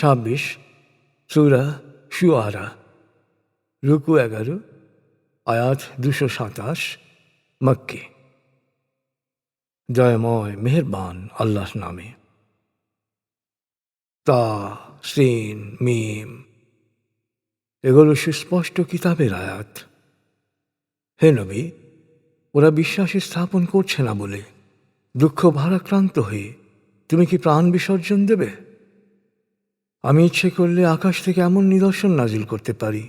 26 সূরা শুআরা রুকু 11 আয়াত 227 মক্কি। দয়াময় মেহেরবান আল্লাহর নামে। তা সিন মিম, এগুলো সুস্পষ্ট কিতাবের আয়াত। হে নবী, ওরা বিশ্বাস স্থাপন করছে না বলে দুঃখ ভারাক্রান্ত হয়ে তুমি কি প্রাণ বিসর্জন দেবে? আমি ইচ্ছে করলে আকাশ থেকে এমন নিদর্শন নাজিল করতে পারি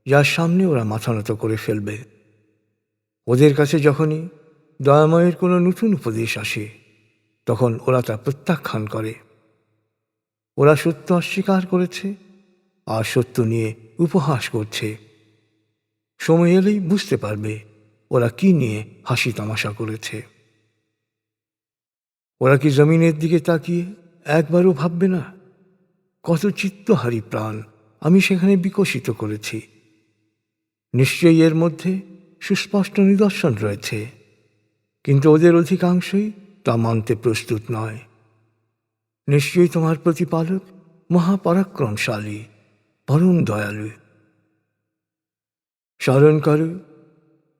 যার সামনে ওরা মাথা নত করে ফেলবে। ওদের কাছে যখনই দয়াময়ের কোনো নতুন উপদেশ আসে তখন ওরা তা প্রত্যাখ্যান করে। ওরা সত্য অস্বীকার করেছে আর সত্য নিয়ে উপহাস করছে। সময় এলেই বুঝতে পারবে ওরা কি নিয়ে হাসি তামাশা করেছে। ওরা কি জমিনের দিকে তাকিয়ে একবারও ভাববে না কত চিত্তহারী প্রাণ আমি সেখানে বিকশিত করেছি? নিশ্চয়ই এর মধ্যে সুস্পষ্ট নিদর্শন রয়েছে, কিন্তু ওদের অধিকাংশই তা মানতে প্রস্তুত নয়। নিশ্চয়ই তোমার প্রতিপালক মহাপরাক্রমশালী, পরম দয়ালু। স্মরণ করো,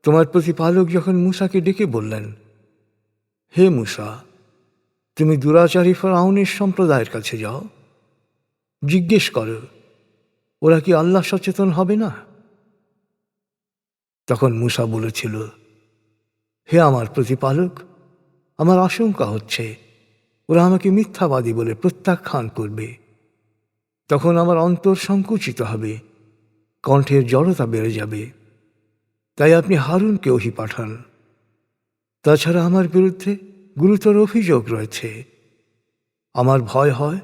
তোমার প্রতিপালক যখন মূসাকে ডেকে বললেন, হে মূসা, তুমি দুরাচারী ফিরআউনের সম্প্রদায়ের কাছে যাও, জিজ্ঞেস করো ওরা কি আল্লাহ সচেতন হবে না? তখন মূসা বলেছিল, হে আমার প্রতিপালক, আমার আশঙ্কা হচ্ছে ওরা আমাকে মিথ্যাবাদী বলে প্রত্যাখ্যান করবে। তখন আমার অন্তর সংকুচিত হবে, কণ্ঠের জড়তা বেড়ে যাবে। তাই আপনি হারুনকে ওহী পাঠান। তাছাড়া আমার বিরুদ্ধে গুরুতর অভিযোগ রয়েছে। আমার ভয় হয়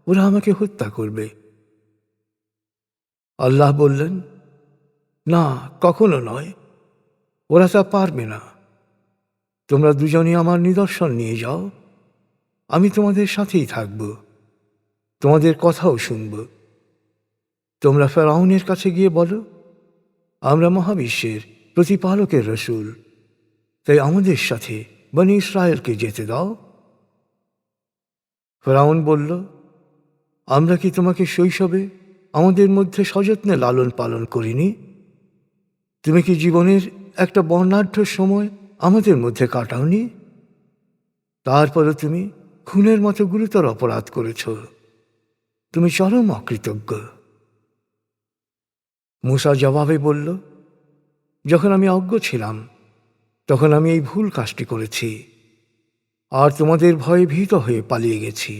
ওরা আমাকে হত্যা করবে। আল্লাহ বললেন, না, কখনো নয়, ওরা তা পারবে না। তোমরা দুজনই আমার নিদর্শন নিয়ে যাও, আমি তোমাদের সাথেই থাকব, তোমাদের কথাও শুনব। তোমরা ফিরআউনের কাছে গিয়ে বলো, আমরা মহাবিশ্বের প্রতিপালকের রসূল, তাই আমাদের সাথে বনী ইসরায়েলকে যেতে দাও। ফিরআউন বলল, আমরা কি তোমাকে শৈশবে আমাদের মধ্যে সযত্নে লালন পালন করিনি? তুমি কি জীবনের একটা বর্ণাঢ্য সময় আমাদের মধ্যে কাটাওনি? তারপরও তুমি খুনের মতো গুরুতর অপরাধ করেছ। তুমি চরম অকৃতজ্ঞ। মূসা জবাবে বলল, যখন আমি অজ্ঞ ছিলাম তখন আমি এই ভুল কাজটি করেছি, আর তোমাদের ভয়ে ভীত হয়ে পালিয়ে গেছি।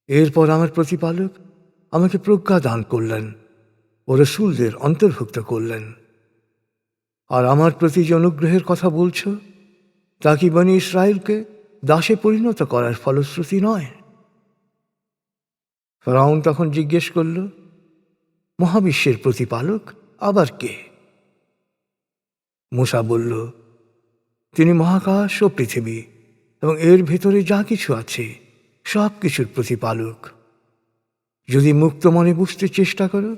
এরপর আমার প্রতিপালক আমাকে প্রজ্ঞা দান করলেন ও রসূলদের অন্তর্ভুক্ত করলেন। আর আমার প্রতি যে অনুগ্রহের কথা বলছ তা কি বনী ইসরায়েলকে দাসে পরিণত করার ফলশ্রুতি নয়? ফিরআউন তখন জিজ্ঞেস করল, মহাবিশ্বের প্রতিপালক আবার কে? মূসা বলল, তিনি মহাকাশ ও পৃথিবী এবং এর ভেতরে যা কিছু আছে সব কিছুর প্রতিপালক। যদি মুক্ত মনে বুঝতে চেষ্টা করো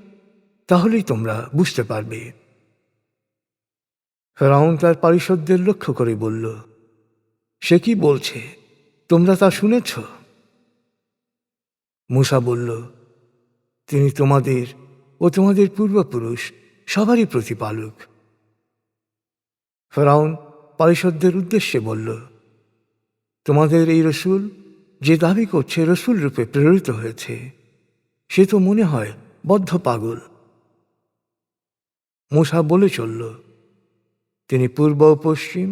তাহলেই তোমরা বুঝতে পারবে। ফিরআউন তার পারিষদদের লক্ষ্য করে বলল, সে কি বলছে, তোমরা তা শুনেছ? মূসা বলল, তিনি তোমাদের ও তোমাদের পূর্বপুরুষ সবারই প্রতিপালক। ফিরআউন পারিষদদের উদ্দেশ্যে বলল, তোমাদের এই রসূল যে দাবি করছে রসূল রূপে প্রেরিত হয়েছে সে তো মনে হয় বদ্ধ পাগল। মূসা বলে চলল, তিনি পূর্ব ও পশ্চিম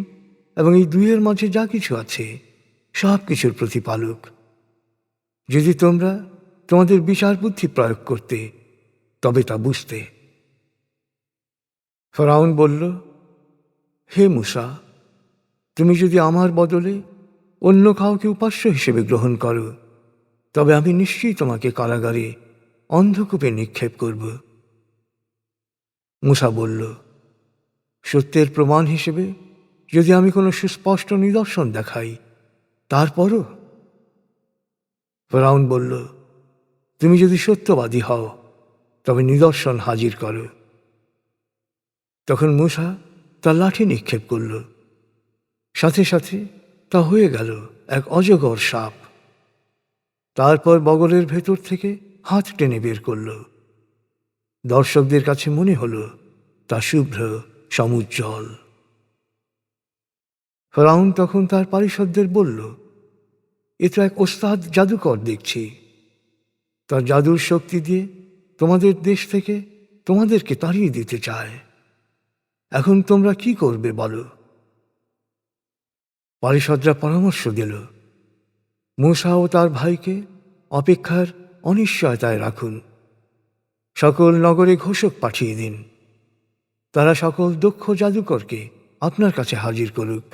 এবং এই দুইয়ের মাঝে যা কিছু আছে সব কিছুর প্রতিপালক। যদি তোমরা তোমাদের বিচার বুদ্ধি প্রয়োগ করতে তবে তা বুঝতে। ফিরআউন বলল, হে মূসা, তুমি যদি আমার বদলে অন্য কাউকে উপাস্য হিসেবে গ্রহণ করো তবে আমি নিশ্চয়ই তোমাকে কারাগারে অন্ধকূপে নিক্ষেপ করব। মূসা বলল, সত্যের প্রমাণ হিসেবে যদি আমি কোনো সুস্পষ্ট নিদর্শন দেখাই তারপরও? ফিরআউন বলল, তুমি যদি সত্যবাদী হও তবে নিদর্শন হাজির করো। তখন মূসা তার লাঠি নিক্ষেপ করল, সাথে সাথে তা হয়ে গেল এক অজগর সাপ। তারপর বগলের ভেতর থেকে হাত টেনে বের করল। দর্শকদের কাছে মনে হল তা শুভ্র সমুজ্জ্বল। ফেরাউন তখন তার পারিষদদের বলল, এ তো এক ওস্তাদ জাদুকর দেখছি। তার জাদুর শক্তি দিয়ে তোমাদের দেশ থেকে তোমাদেরকে তাড়িয়ে দিতে চায়। এখন তোমরা কি করবে বলো? পারিষদরা পরামর্শ দিল, মূসা ও তার ভাইকে অপেক্ষার অনিশ্চয়তায় রাখুন। সকল নগরে ঘোষক পাঠিয়ে দিন, তারা সকল দক্ষ জাদুকরকে আপনার কাছে হাজির করুক।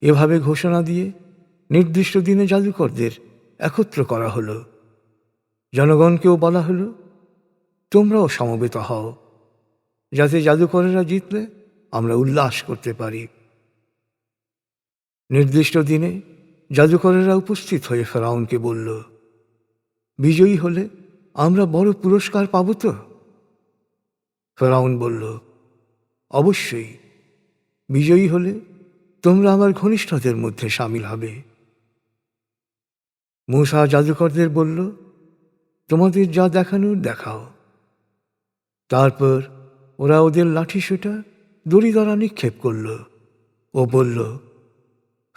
এভাবে ঘোষণা দিয়ে নির্দিষ্ট দিনে জাদুকরদের একত্র করা হলো। জনগণকেও বলা হলো, তোমরাও সমবেত হও, যাতে জাদুকরেরা জিতলে আমরা উল্লাস করতে পারি। নির্দিষ্ট দিনে জাদুকরেরা উপস্থিত হয়ে ফেরাউনকে বলল, বিজয়ী হলে আমরা বড় পুরস্কার পাব তো? ফেরাউন বলল, অবশ্যই, বিজয়ী হলে তোমরা আমার ঘনিষ্ঠদের মধ্যে সামিল হবে। মূসা জাদুকরদের বলল, তোমাদের যা দেখানোর দেখাও। তারপর ওরা ওদের লাঠিসোঁটা দড়ি দ্বারা নিক্ষেপ করল ও বলল,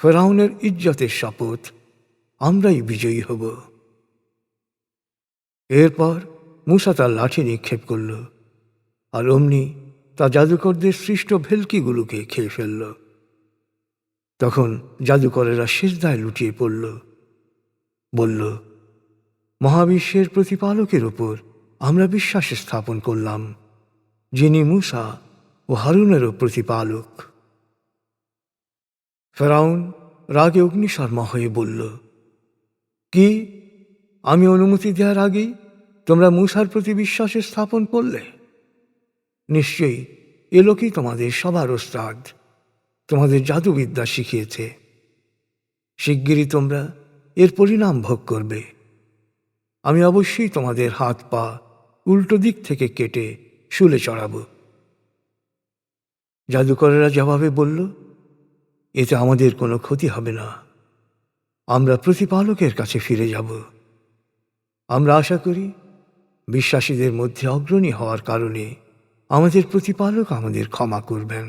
ফেরাউনের ইজ্জতের শপথ, আমরাই বিজয়ী হব। এরপর মূসা তার লাঠি নিক্ষেপ করল, আর অমনি তা জাদুকরদের সৃষ্ট ভেলকিগুলোকে খেয়ে ফেলল। তখন জাদুকরেরা সিজদায় লুটিয়ে পড়ল, বলল, মহাবিশ্বের প্রতিপালকের উপর আমরা বিশ্বাস স্থাপন করলাম, যিনি মূসা ও হারুনেরও প্রতিপালক। ফেরাউন রাগে অগ্নিশর্মা হয়ে বলল, কি, আমি অনুমতি দেওয়ার আগেই তোমরা মূসার প্রতি বিশ্বাস স্থাপন করলে? নিশ্চয়ই এ লোকই তোমাদের সবার ওস্তাদ, তোমাদের জাদুবিদ্যা শিখিয়েছে। শিগগিরই তোমরা এর পরিণাম ভোগ করবে। আমি অবশ্যই তোমাদের হাত পা উল্টো দিক থেকে কেটে শুলে চড়াব। জাদুকরেরা জবাবে বলল, এতে আমাদের কোনো ক্ষতি হবে না, আমরা প্রতিপালকের কাছে ফিরে যাব। আমরা আশা করি বিশ্বাসীদের মধ্যে অগ্রণী হওয়ার কারণে আমাদের প্রতিপালক আমাদের ক্ষমা করবেন।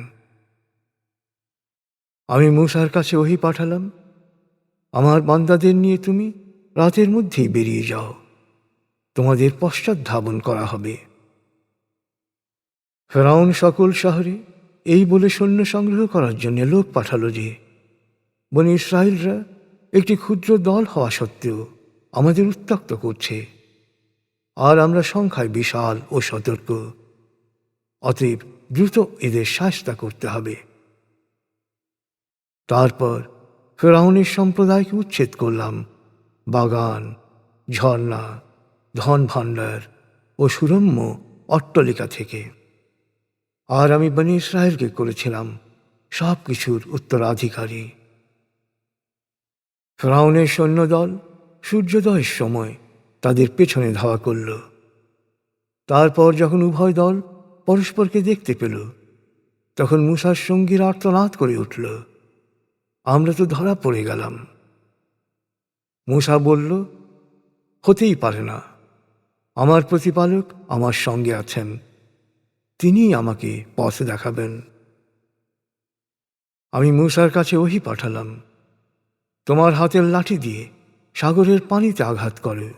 আমি মূসার কাছে ওহী পাঠালাম, আমার বান্দাদের নিয়ে তুমি রাতের মধ্যেই বেরিয়ে যাও, তোমাদের পশ্চাৎ ধাবন করা হবে। ফেরাউন সকল শহরে এই বলে সৈন্য সংগ্রহ করার জন্য লোক পাঠালো যে, বনী ইসরায়েলরা একটি ক্ষুদ্র দল হওয়া সত্ত্বেও আমাদের উত্ত্যক্ত করছে, আর আমরা সংখ্যায় বিশাল ও সতর্ক, অতএব দ্রুত এদের শায়েস্তা করতে হবে। তারপর ফেরাউনের সম্প্রদায়কে উচ্ছেদ করলাম বাগান, ঝর্ণা, ধন ভাণ্ডার ও সুরম্য অট্টালিকা থেকে। আর আমি বনী ইসরায়েলকে করেছিলাম সব কিছুর উত্তরাধিকারী। ফেরাউনের সৈন্যদল সূর্যোদয়ের সময় তাদের পেছনে ধাওয়া করল। তারপর যখন উভয় দল পরস্পরকে দেখতে পেল, তখন মূসার সঙ্গীরা আর্তনাদ করে উঠল, আমরা তো ধরা পড়ে গেলাম। মূসা বলল, হতেই পারে না, আমার প্রতিপালক আমার সঙ্গে আছেন, তিনিই আমাকে পথ দেখাবেন। আমি মূসার কাছে ওহী পাঠালাম, তোমার হাতের লাঠি দিয়ে সাগরের পানিতে আঘাত করো।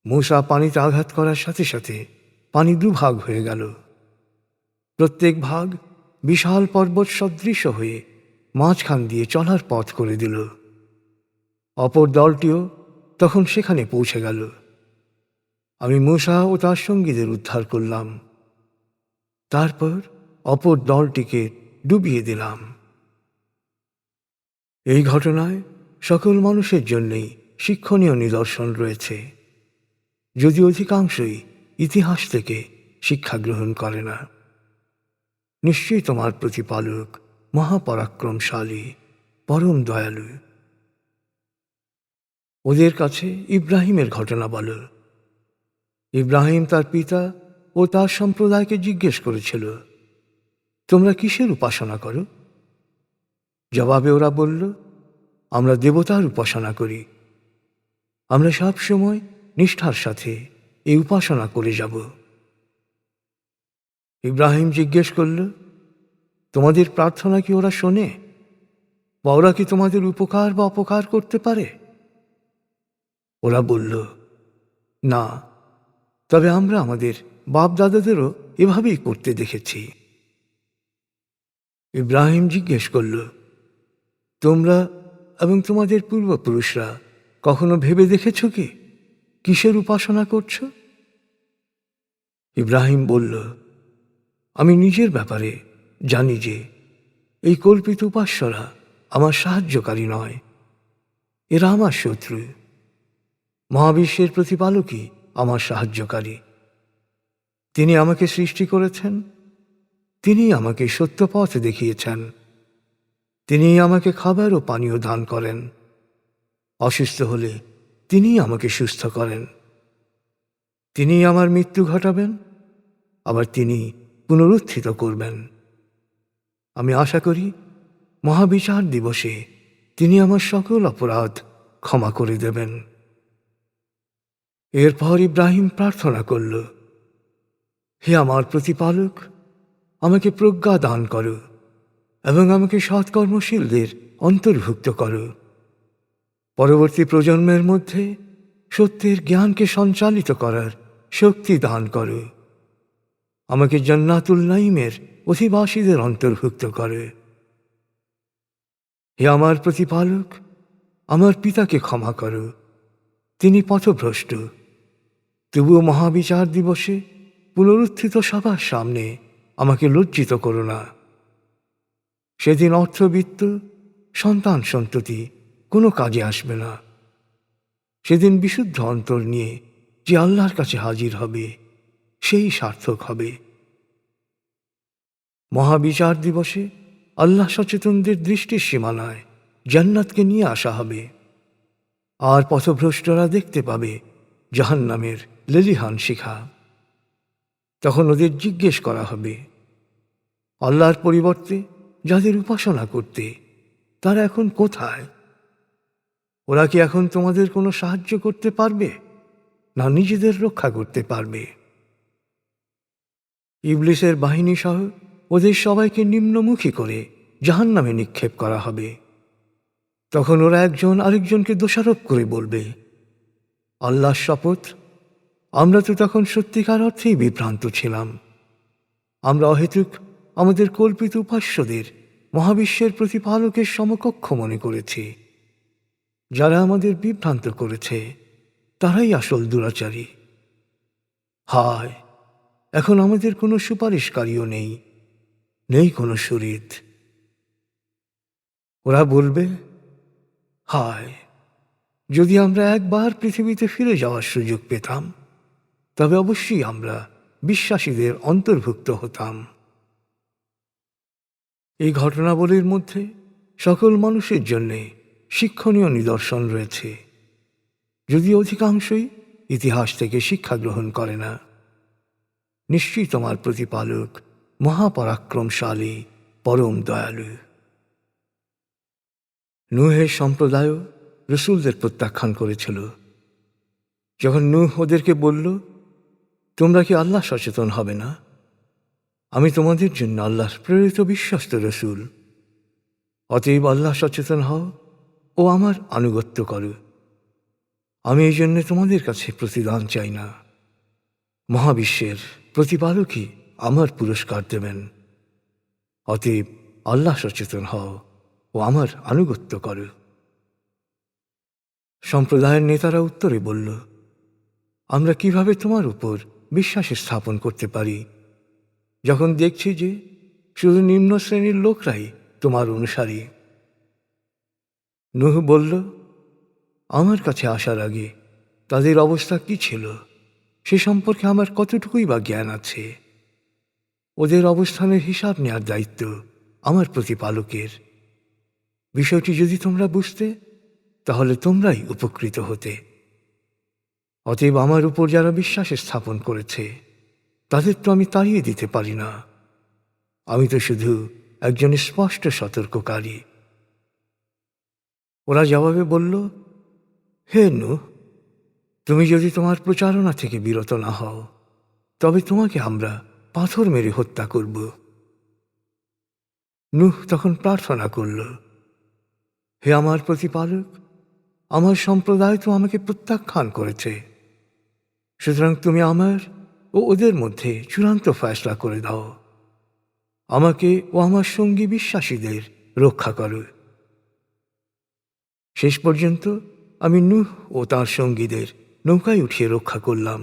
মূসা পানিতে আঘাত করার সাথে সাথে পানি দুভাগ হয়ে গেল। প্রত্যেক ভাগ বিশাল পর্বত সদৃশ হয়ে মাঝখান দিয়ে চলার পথ করে দিল। অপর দলটিও তখন সেখানে পৌঁছে গেল। আমি মূসা ও তার সঙ্গীদের উদ্ধার করলাম, তারপর অপর দলটিকে ডুবিয়ে দিলাম। এই ঘটনায় সকল মানুষের জন্যই শিক্ষণীয় নিদর্শন রয়েছে, যদি অধিকাংশই ইতিহাস থেকে শিক্ষা গ্রহণ করে না। নিশ্চয়ই তোমার প্রতিপালক মহাপরাক্রমশালী, পরম দয়ালু। ওদের কাছে ইব্রাহিমের ঘটনা বলো। ইব্রাহিম তার পিতা ও তার সম্প্রদায়কে জিজ্ঞেস করেছিল, তোমরা কিসের উপাসনা করো? জবাবে ওরা বলল, আমরা দেবতার উপাসনা করি। আমরা সব সময় নিষ্ঠার সাথে এই উপাসনা করে যাব। ইব্রাহিম জিজ্ঞেস করল, তোমাদের প্রার্থনা কি ওরা শোনে? বা ওরা কি তোমাদের উপকার বা অপকার করতে পারে? ওরা বলল, না, তবে আমরা আমাদের বাপ দাদাদেরও এভাবেই করতে দেখেছি। ইব্রাহিম জিজ্ঞেস করল, তোমরা এবং তোমাদের পূর্বপুরুষরা কখনো ভেবে দেখেছ কি কিসের উপাসনা করছ? ইব্রাহিম বলল, আমি নিজের ব্যাপারে জানি যে এই কল্পিত উপাস্যরা আমার সাহায্যকারী নয়, এরা আমার শত্রু। মহাবিশ্বের প্রতিপালকই আমার সাহায্যকারী। তিনি আমাকে সৃষ্টি করেছেন, তিনি আমাকে সত্য পথ দেখিয়েছেন, তিনি আমাকে খাবার ও পানীয় দান করেন। অসুস্থ হলে তিনি আমাকে সুস্থ করেন। তিনি আমার মৃত্যু ঘটাবেন, আবার তিনি পুনরুত্থিত করবেন। আমি আশা করি মহাবিচার দিবসে তিনি আমার সকল অপরাধ ক্ষমা করে দেবেন। এরপর ইব্রাহিম প্রার্থনা করল, হে আমার প্রতিপালক, আমাকে প্রজ্ঞা দান করো এবং আমাকে সৎকর্মশীলদের অন্তর্ভুক্ত করো। পরবর্তী প্রজন্মের মধ্যে সত্যের জ্ঞানকে সঞ্চালিত করার শক্তি দান করো। আমাকে জান্নাতুল নাঈমের অধিবাসীদের অন্তর্ভুক্ত করো। হে আমার প্রতিপালক, আমার পিতাকে ক্ষমা করো, তিনি পথভ্রষ্ট। তবুও মহাবিচার দিবসে পুনরুত্থিত সবার সামনে আমাকে লজ্জিত করো না। সেদিন অর্থবিত্ত, সন্তান সন্ততি কোনো কাজে আসবে না। সেদিন বিশুদ্ধ অন্তর নিয়ে যে আল্লাহর কাছে হাজির হবে সেই সার্থক হবে। মহাবিচার দিবসে আল্লাহ সচেতনদের দৃষ্টির সীমানায় জান্নাতকে নিয়ে আসা হবে, আর পথভ্রষ্টরা দেখতে পাবে জাহান্নামের লেলিহান শিখা। তখন ওদের জিজ্ঞেস করা হবে, আল্লাহর পরিবর্তে যাদের উপাসনা করতে, তারা এখন কোথায়? ওরা কি এখন তোমাদের কোনো সাহায্য করতে পারবে, না নিজেদের রক্ষা করতে পারবে? ইবলিসের বাহিনী সহ ওদের সবাইকে নিম্নমুখী করে জাহান্নামে নিক্ষেপ করা হবে। তখন ওরা একজন আরেকজনকে দোষারোপ করে বলবে, আল্লাহর শপথ, আমরা তো তখন সত্যিকার অর্থেই বিভ্রান্ত ছিলাম। আমরা অহেতুক আমাদের কল্পিত উপাস্যদের মহাবিশ্বের প্রতিপালকের সমকক্ষ মনে করেছি। যারা আমাদের বিভ্রান্ত করেছে তারাই আসল দুরাচারী। হায়, এখন আমাদের কোনো সুপারিশকারীও নেই, নেই কোনো শরীর। ওরা বলবে, হায়, যদি আমরা একবার পৃথিবীতে ফিরে যাওয়ার সুযোগ পেতাম, তবে অবশ্যই আমরা বিশ্বাসীদের অন্তর্ভুক্ত হতাম। এই ঘটনাবলীর মধ্যে সকল মানুষের জন্যে শিক্ষণীয় নিদর্শন রয়েছে, যদিও অধিকাংশই ইতিহাস থেকে শিক্ষা গ্রহণ করে না। নিশ্চয়ই তোমার প্রতিপালক মহাপরাক্রমশালী, পরম দয়ালু। নূহের সম্প্রদায়ও রসূলদের প্রত্যাখ্যান করেছিল। যখন নূহ ওদেরকে বলল, তোমরা কি আল্লাহ সচেতন হবে না? আমি তোমাদের জন্য আল্লাহর প্রেরিত বিশ্বস্ত রসূল। অতএব আল্লাহ সচেতন হও ও আমার আনুগত্য করো। আমি এই জন্যে তোমাদের কাছে প্রতিদান চাই না। মহাবিশ্বের প্রতিপালকই আমার পুরস্কার দেবেন। অতএব আল্লাহ সচেতন হও ও আমার আনুগত্য করো। সম্প্রদায়ের নেতারা উত্তরে বলল, আমরা কিভাবে তোমার উপর বিশ্বাস স্থাপন করতে পারি, যখন দেখছি যে শুধু নিম্ন শ্রেণীর লোকরাই তোমার অনুসারী? নূহ বলল, আমার কাছে আসার আগে তাদের অবস্থা কি ছিল সে সম্পর্কে আমার কতটুকুই বা জ্ঞান আছে? ওদের অবস্থানের হিসাব নেওয়ার দায়িত্ব আমার প্রতিপালকের। বিষয়টি যদি তোমরা বুঝতে, তাহলে তোমরাই উপকৃত হতে। অতএব আমার উপর যারা বিশ্বাস স্থাপন করেছে তাদের তো আমি তাড়িয়ে দিতে পারি না। আমি তো শুধু একজন স্পষ্ট সতর্ককারী। ওরা জবাবে বলল, হে নূহ, তুমি যদি তোমার প্রচারণা থেকে বিরত না হও, তবে তোমাকে আমরা পাথর মেরে হত্যা করব। নূহ তখন প্রার্থনা করল, হে আমার প্রতিপালক, আমার সম্প্রদায় তো আমাকে প্রত্যাখ্যান করেছে, সুতরাং তুমি আমার ও ওদের মধ্যে চূড়ান্ত ফয়সলা করে দাও। আমাকে ও আমার সঙ্গী বিশ্বাসীদের রক্ষা করো। শেষ পর্যন্ত আমি নূহ ও তার সঙ্গীদের নৌকায় উঠিয়ে রক্ষা করলাম,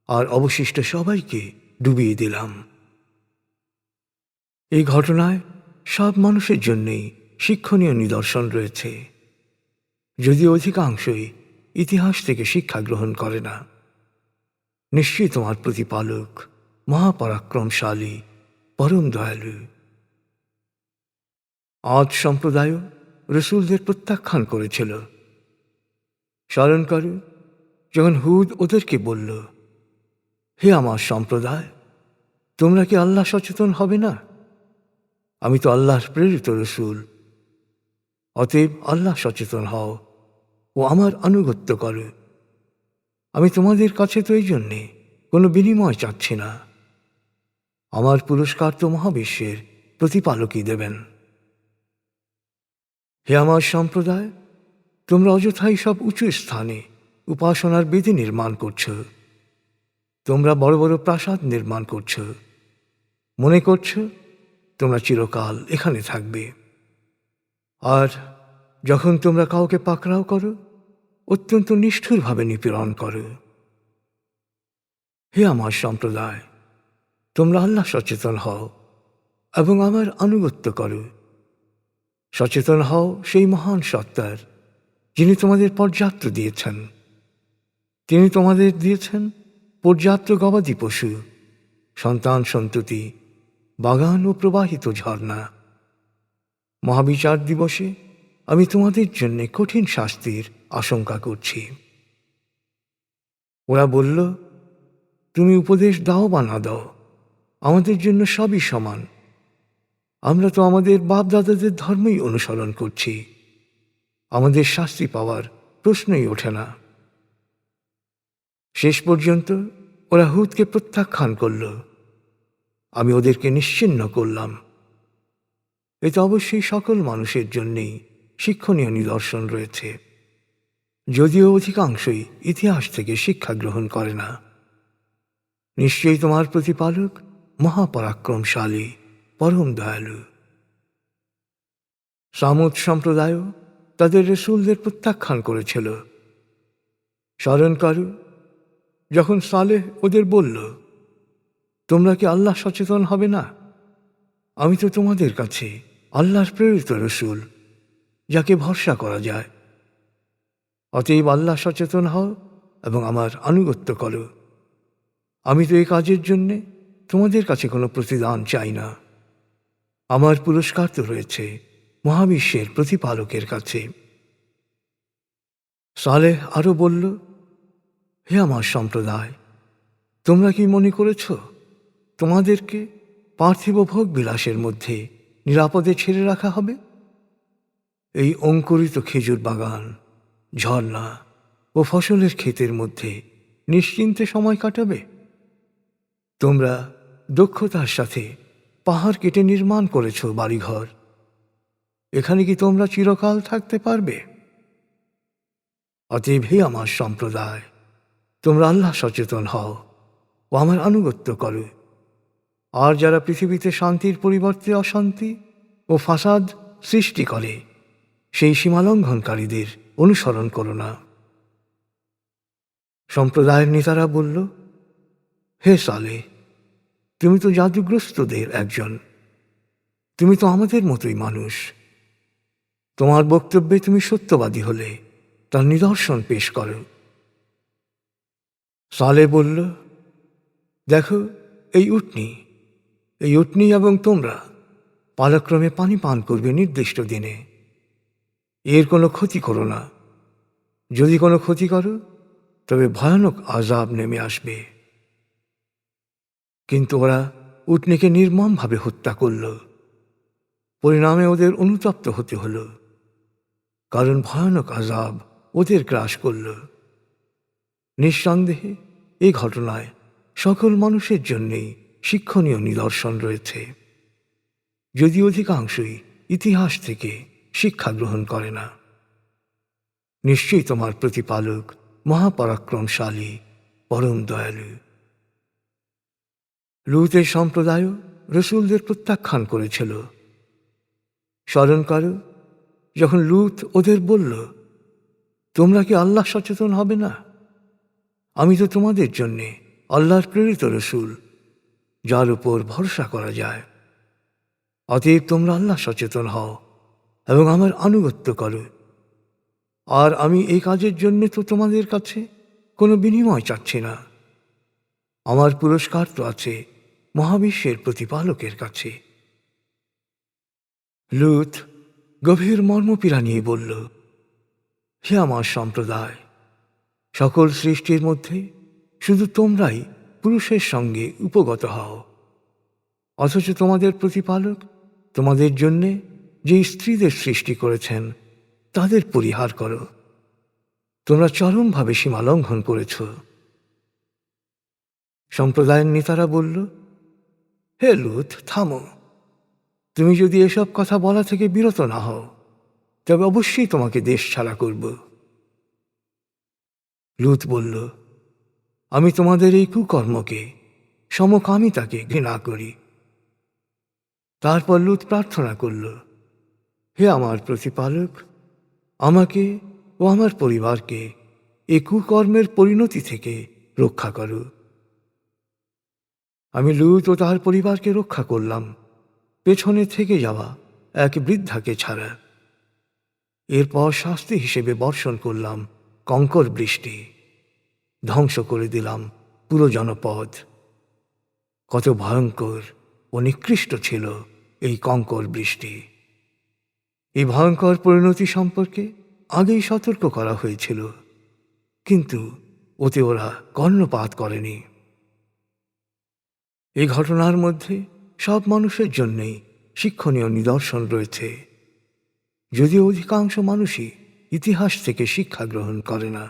আর অবশিষ্ট সবাইকে ডুবিয়ে দিলাম। এই ঘটনায় সব মানুষের জন্যেই শিক্ষণীয় নিদর্শন রয়েছে, যদিও অধিকাংশই ইতিহাস থেকে শিক্ষা গ্রহণ করে না। নিশ্চয়ই তোমার প্রতিপালক মহাপরাক্রমশালী, পরম দয়ালু। আদ সম্প্রদায়ও রসুলদের প্রত্যাখ্যান করেছিল। স্মরণ করো যখন হুদ ওদেরকে বলল, হে আমার সম্প্রদায়, তোমরা কি আল্লাহ সচেতন হবে না? আমি তো আল্লাহর প্রেরিত রসুল। অতএব আল্লাহ সচেতন হও ও আমার আনুগত্য করো। আমি তোমাদের কাছে তো এই জন্যে কোনো বিনিময় চাচ্ছি না। আমার পুরস্কার তো মহাবিশ্বের প্রতিপালকই দেবেন। হে আমার সম্প্রদায়, তোমরা অযথাই সব উঁচু স্থানে উপাসনার বেদি নির্মাণ করছ। তোমরা বড় বড় প্রাসাদ নির্মাণ করছ, মনে করছ তোমরা চিরকাল এখানে থাকবে। আর যখন তোমরা কাউকে পাকড়াও করো, অত্যন্ত নিষ্ঠুরভাবে নিপীড়ন করো। হে আমার সম্প্রদায়, তোমরা আল্লাহ সচেতন হও এবং আমার আনুগত্য করো। সচেতন হও সেই মহান সত্তার, যিনি তোমাদের পর্যাপ্ত দিয়েছেন। তিনি তোমাদের দিয়েছেন পর্যাপ্ত গবাদি পশু, সন্তান সন্ততি, বাগান ও প্রবাহিত ঝর্ণা। মহাবিচার দিবসে আমি তোমাদের জন্য কঠিন শাস্তির আশঙ্কা করছি। ওরা বলল, তুমি উপদেশ দাও বা না দাও, আমাদের জন্য সবই সমান। আমরা তো আমাদের বাপদাদাদের ধর্মই অনুসরণ করছি, আমাদের শাস্তি পাওয়ার প্রশ্নই ওঠে না। শেষ পর্যন্ত ওরা হুদকে প্রত্যাখ্যান করল, আমি ওদেরকে নিশ্চিহ্ন করলাম। এতে অবশ্যই সকল মানুষের জন্যেই শিক্ষণীয় নিদর্শন রয়েছে, যদিও অধিকাংশই ইতিহাস থেকে শিক্ষা গ্রহণ করে না। নিশ্চয়ই তোমার প্রতিপালক মহাপরাক্রমশালী, পরম দয়ালু। সামুদ সম্প্রদায়ও তাদের রসুলদের প্রত্যাখ্যান করেছিল। স্মরণ করো যখন সালেহ ওদের বলল, তোমরা কি আল্লাহ সচেতন হবে না? আমি তো তোমাদের কাছে আল্লাহর প্রেরিত রসুল, যাকে ভরসা করা যায়। অতএব আল্লাহ সচেতন হও এবং আমার আনুগত্য করো। আমি তো এই কাজের জন্যে তোমাদের কাছে কোনো প্রতিদান চাই না। আমার পুরস্কার তো রয়েছে মহাবিশ্বের প্রতিপালকের কাছে। সালেহ আরো বলল, হে আমার সম্প্রদায়, তোমরা কি মনে করেছ তোমাদেরকে পার্থিব ভোগ বিলাসের মধ্যে নিরাপদে ছেড়ে রাখা হবে? এই অঙ্কুরিত খেজুর বাগান, ঝর্ণা ও ফসলের ক্ষেতের মধ্যে নিশ্চিন্তে সময় কাটাবে? তোমরা দক্ষতার সাথে পাহাড় কেটে নির্মাণ করেছ বাড়িঘর, এখানে কি তোমরা চিরকাল থাকতে পারবে? অতএব হে আমার সম্প্রদায়, তোমরা আল্লাহ সচেতন হও ও আমার আনুগত্য করো। আর যারা পৃথিবীতে শান্তির পরিবর্তে অশান্তি ও ফাসাদ সৃষ্টি করে, সেই সীমালঙ্ঘনকারীদের অনুসরণ করো না। সম্প্রদায়ের নেতারা বলল, হে সালেহ, তুমি তো জাদুগ্রস্তদের একজন, তুমি তো আমাদের মতোই মানুষ। তোমার বক্তব্যে তুমি সত্যবাদী হলে তার নিদর্শন পেশ করো। সালেহ বলল, দেখো এই উটনি এবং তোমরা পালাক্রমে পানি পান করবে নির্দিষ্ট দিনে। এর কোনো ক্ষতি করো না। যদি কোনো ক্ষতি করো, তবে ভয়ানক আযাব নেমে আসবে। কিন্তু ওরা উটনিকে নির্মমভাবে হত্যা করল, পরিণামে ওদের অনুতপ্ত হতে হল। কারণ ভয়ানক আযাব ওদের গ্রাস করল। নিঃসন্দেহে এই ঘটনায় সকল মানুষের জন্যেই শিক্ষণীয় নিদর্শন রয়েছে, যদি অধিকাংশই ইতিহাস থেকে শিক্ষা গ্রহণ করে না। নিশ্চয়ই তোমার প্রতিপালক মহাপরাক্রমশালী, পরম দয়ালু। লূতের সম্প্রদায়ও রসূলদের প্রত্যাখ্যান করেছিল। স্মরণ করো যখন লূত ওদের বলল, তোমরা কি আল্লাহ সচেতন হবে না? আমি তো তোমাদের জন্যে আল্লাহর প্রেরিত রসূল, যার উপর ভরসা করা যায়। অতএব তোমরা আল্লাহ সচেতন হও এবং আমার আনুগত্য করো। আর আমি এই কাজের জন্য তো তোমাদের কাছে কোনো বিনিময় চাচ্ছি না। আমার পুরস্কার তো আছে মহাবিশ্বের প্রতিপালকের কাছে। লূত গভীর মর্মপীড়া নিয়ে বলল, হে আমার সম্প্রদায়, সকল সৃষ্টির মধ্যে শুধু তোমরাই পুরুষের সঙ্গে উপগত হও, অথচ তোমাদের প্রতিপালক তোমাদের জন্যে যে স্ত্রীদের সৃষ্টি করেছেন তাদের পরিহার করো। তোমরা চরমভাবে সীমা লঙ্ঘন করেছ। সম্প্রদায়ের নেতারা বলল, হে লূত, থামো। তুমি যদি এসব কথা বলা থেকে বিরত না হও, তবে অবশ্যই তোমাকে দেশ ছাড়া করব। লূত বলল, আমি তোমাদের এই কুকর্মকে সমকামিতাকে ঘৃণা করি। তারপর লূত প্রার্থনা করল, হে আমার প্রতিপালক, আমাকে ও আমার পরিবারকে এই কুকর্মের পরিণতি থেকে রক্ষা করো। আমি লূত ও তার পরিবারকে রক্ষা করলাম পেছনে থেকে যাওয়া এক বৃদ্ধাকে ছাড়া। এরপর শাস্তি হিসেবে বর্ষণ করলাম কঙ্কর বৃষ্টি, ধ্বংস করে দিলাম পুরো জনপদ। কত ভয়ঙ্কর ও নিকৃষ্ট ছিল এই কঙ্কর বৃষ্টি! এই ভয়ঙ্কর পরিণতি সম্পর্কে আগেই সতর্ক করা হয়েছিল, কিন্তু ওতে ওরা কর্ণপাত করেনি। এই ঘটনার মধ্যে সব মানুষের জন্যেই শিক্ষণীয় নিদর্শন রয়েছে, যদিও অধিকাংশ মানুষই ইতিহাস থেকে শিক্ষা গ্রহণ করে না।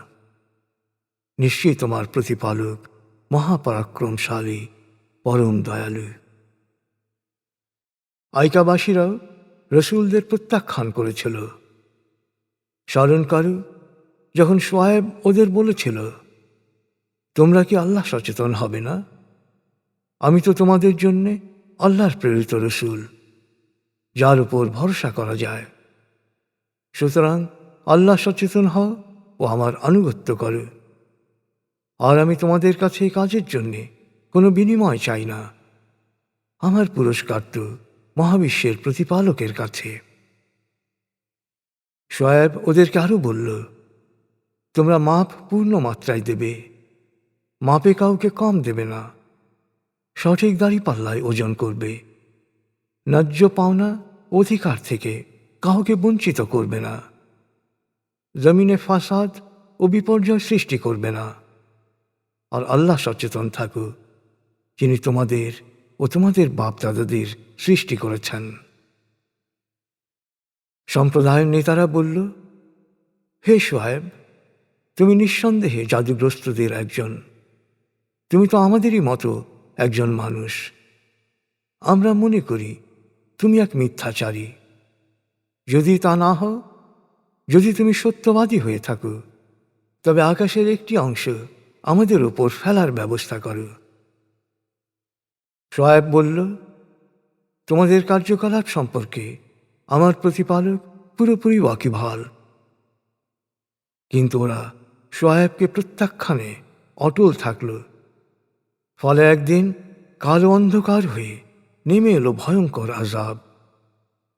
নিশ্চয়ই তোমার প্রতিপালক মহাপরাক্রমশালী, পরম দয়ালু। আইকাবাসীরাও রসূলদের প্রত্যাখ্যান করেছিল। স্মরণ করো যখন শুআয়ব ওদের বলেছিল, তোমরা কি আল্লাহ সচেতন হবে না? আমি তো তোমাদের জন্যে আল্লাহর প্রেরিত রসূল, যার উপর ভরসা করা যায়। সুতরাং আল্লাহ সচেতন হও ও আমার আনুগত্য করো। আর আমি তোমাদের কাছে এই কাজের জন্যে কোনো বিনিময় চাই না। আমার পুরস্কার তো মহাবিশ্বের প্রতিপালকের কাছে। শুআয়ব ওদেরকে আরো বলল, তোমরা মাপ পূর্ণ মাত্রায় দেবে, মাপে কাউকে কম দেবে না। সঠিক দাঁড়িপাল্লায় ওজন করবে, ন্যায্য পাওনা অধিকার থেকে কাউকে বঞ্চিত করবে না। জমিনে ফাসাদ ও বিপর্যয় সৃষ্টি করবে না। আর আল্লাহ সচেতন থাকো, যিনি তোমাদের ও তোমাদের বাপদাদাদের সৃষ্টি করেছেন। সম্প্রদায়ের নেতারা বলল, হে শুআয়ব, তুমি নিঃসন্দেহে জাদুগ্রস্তদের একজন। তুমি তো আমাদেরই মতো একজন মানুষ। আমরা মনে করি তুমি এক মিথ্যাচারী। যদি তা না হও, যদি তুমি সত্যবাদী হয়ে থাকো, তবে আকাশের একটি অংশ আমাদের উপর ফেলার ব্যবস্থা করো। শুআয়ব বলল, তোমাদের কার্যকলাপ সম্পর্কে আমার প্রতিপালক পুরোপুরি ওয়াকিবহাল। কিন্তু ওরা শুআয়বকে প্রত্যাখ্যানে অটল থাকল। ফলে একদিন কালো অন্ধকার হয়ে নেমে এলো ভয়ঙ্কর আযাব,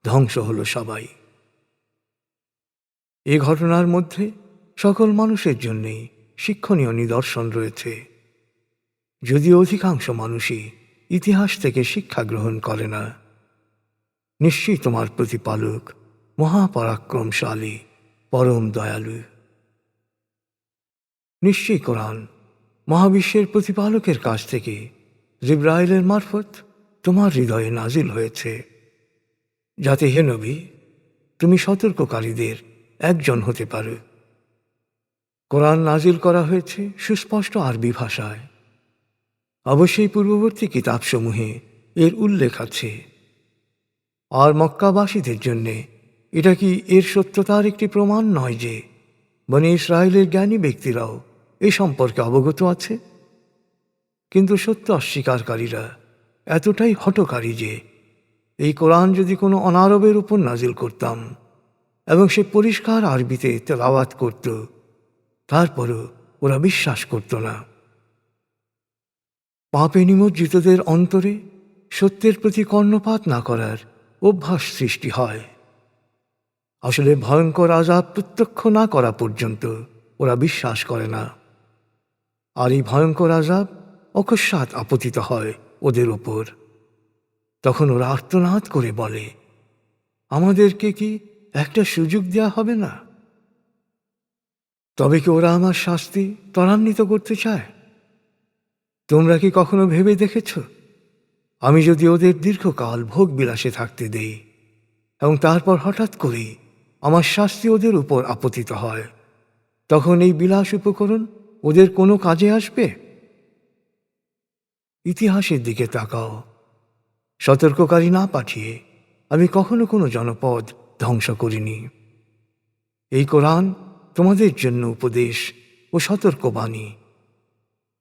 ধ্বংস হলো সবাই। এ ঘটনার মধ্যে সকল মানুষের জন্যেই শিক্ষণীয় নিদর্শন রয়েছে, যদিও অধিকাংশ মানুষই ইতিহাস থেকে শিক্ষা গ্রহণ করে না। নিশ্চয়ই তোমার প্রতিপালক মহাপরাক্রমশালী, পরম দয়ালু। নিশ্চয়ই কোরআন মহাবিশ্বের প্রতিপালকের কাছ থেকে জিবরাইলের মারফত তোমার হৃদয়ে নাজিল হয়েছে, যাতে হে নবী, তুমি সতর্ককারীদের একজন হতে পারে। কোরআন নাজিল করা হয়েছে সুস্পষ্ট আরবি ভাষায়। অবশ্যই পূর্ববর্তী কিতাবসমূহে এর উল্লেখ আছে। আর মক্কাবাসীদের জন্যে এটা কি এর সত্যতার একটি প্রমাণ নয় যে বনি ইসরায়েলের জ্ঞানী ব্যক্তিরাও এ সম্পর্কে অবগত আছে? কিন্তু সত্য অস্বীকারীরা এতটাই হঠকারী যে এই কোরআন যদি কোনো অনারবের উপর নাজিল করতাম এবং সে পরিষ্কার আরবিতে তেলাওয়াত করত, তারপরও ওরা বিশ্বাস করত না। পাপে নিমজ্জিতদের অন্তরে সত্যের প্রতি কর্ণপাত না করার অভ্যাস সৃষ্টি হয়। আসলে ভয়ঙ্কর আযাব প্রত্যক্ষ না করা পর্যন্ত ওরা বিশ্বাস করে না। আর এই ভয়ঙ্কর আযাব অকস্মাৎ আপতিত হয় ওদের ওপর। তখন ওরা আর্তনাদ করে বলে, আমাদেরকে কি একটা সুযোগ দেয়া হবে না? তবে কি ওরা আমার শাস্তি ত্বরান্বিত করতে চায়? তোমরা কি কখনো ভেবে দেখেছ, আমি যদি ওদের দীর্ঘকাল ভোগ বিলাসে থাকতে দেই এবং তারপর হঠাৎ করেই আমার শাস্তি ওদের উপর আপতিত হয়, তখন এই বিলাস উপকরণ ওদের কোনো কাজে আসবে? ইতিহাসের দিকে তাকাও। সতর্ককারী না পাঠিয়ে আমি কখনো কোনো জনপদ ধ্বংস করিনি। এই কোরআন তোমাদের জন্য উপদেশ ও সতর্কবাণী।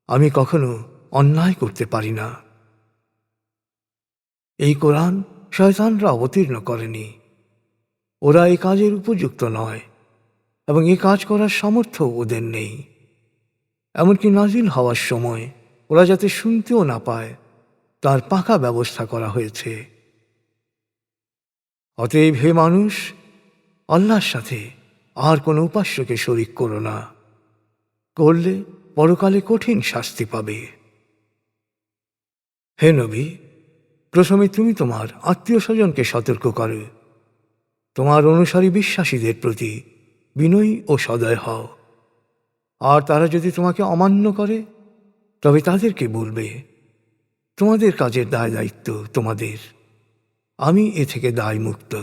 আমি কখনো অন্যায় করতে পারি না। এই কোরআন শয়তানরা অবতীর্ণ করেনি। ওরা এই কাজের উপযুক্ত নয় এবং এই কাজ করার সামর্থ্য ওদের নেই। এমনকি নাজিল হওয়ার সময় ওরা যাতে শুনতেও না পায় তার পাকা ব্যবস্থা করা হয়েছে। অতএব হে মানুষ, আল্লাহর সাথে আর কোনো উপাস্যকে শরিক করো না, করলে পরকালে কঠিন শাস্তি পাবে। হে নবী, প্রথমে তুমি তোমার আত্মীয় স্বজনকে সতর্ক করো। তোমার অনুসারী বিশ্বাসীদের প্রতি বিনয়ী ও সদয় হও। আর তারা যদি তোমাকে অমান্য করে তবে তাদেরকে বলবে, তোমাদের কাজের দায় দায়িত্ব তোমাদের, আমি এ থেকে দায় মুক্ত।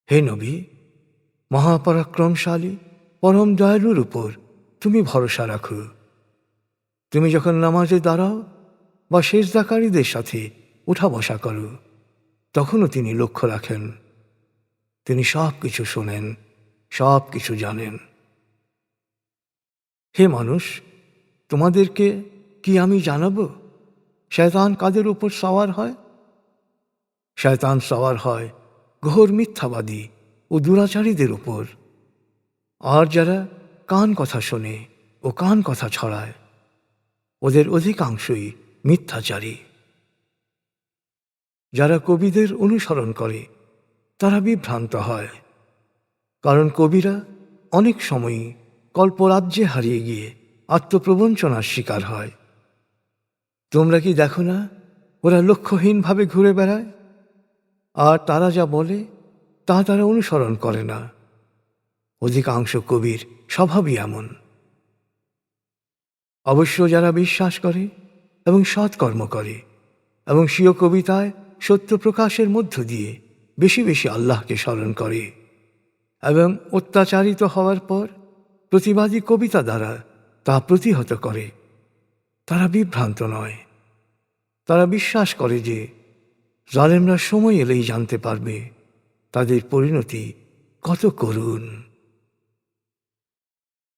হে নবী, মহাপরাক্রমশালী পরম দয়ালুর উপর তুমি ভরসা রাখো। তুমি যখন নামাজে দাঁড়াও বা সেজদাকারীদের সাথে উঠা বসা করো, তখনও তিনি লক্ষ্য রাখেন। তিনি সব কিছু শোনেন, সব কিছু জানেন। হে মানুষ, তোমাদেরকে কি আমি জানাবো শয়তান কাদের উপর সওয়ার হয়? শয়তান সওয়ার হয় ঘোর মিথ্যাবাদী ও দুরাচারীদের উপর। আর যারা কান কথা শোনে ও কান কথা ছড়ায়, ওদের অধিকাংশই মিথ্যাচারী। যারা কবিদের অনুসরণ করে তারা বিভ্রান্ত হয়, কারণ কবিরা অনেক সময়ই কল্পরাজ্যে হারিয়ে গিয়ে আত্মপ্রবঞ্চনার শিকার হয়। তোমরা কি দেখো না, ওরা লক্ষ্যহীনভাবে ঘুরে বেড়ায়, আর তারা যা বলে তা তারা অনুসরণ করে না। অধিকাংশ কবির স্বভাবই এমন। অবশ্য যারা বিশ্বাস করে এবং সৎকর্ম করে এবং স্বীয় কবিতায় সত্য প্রকাশের মধ্য দিয়ে বেশি বেশি আল্লাহকে স্মরণ করে এবং অত্যাচারিত হওয়ার পর প্রতিবাদী কবিতা দ্বারা তা প্রতিহত করে, তারা বিভ্রান্ত নয়। তারা বিশ্বাস করে যে জালেমরা সময় এলেই জানতে পারবে তাদের পরিণতি কত করুণ।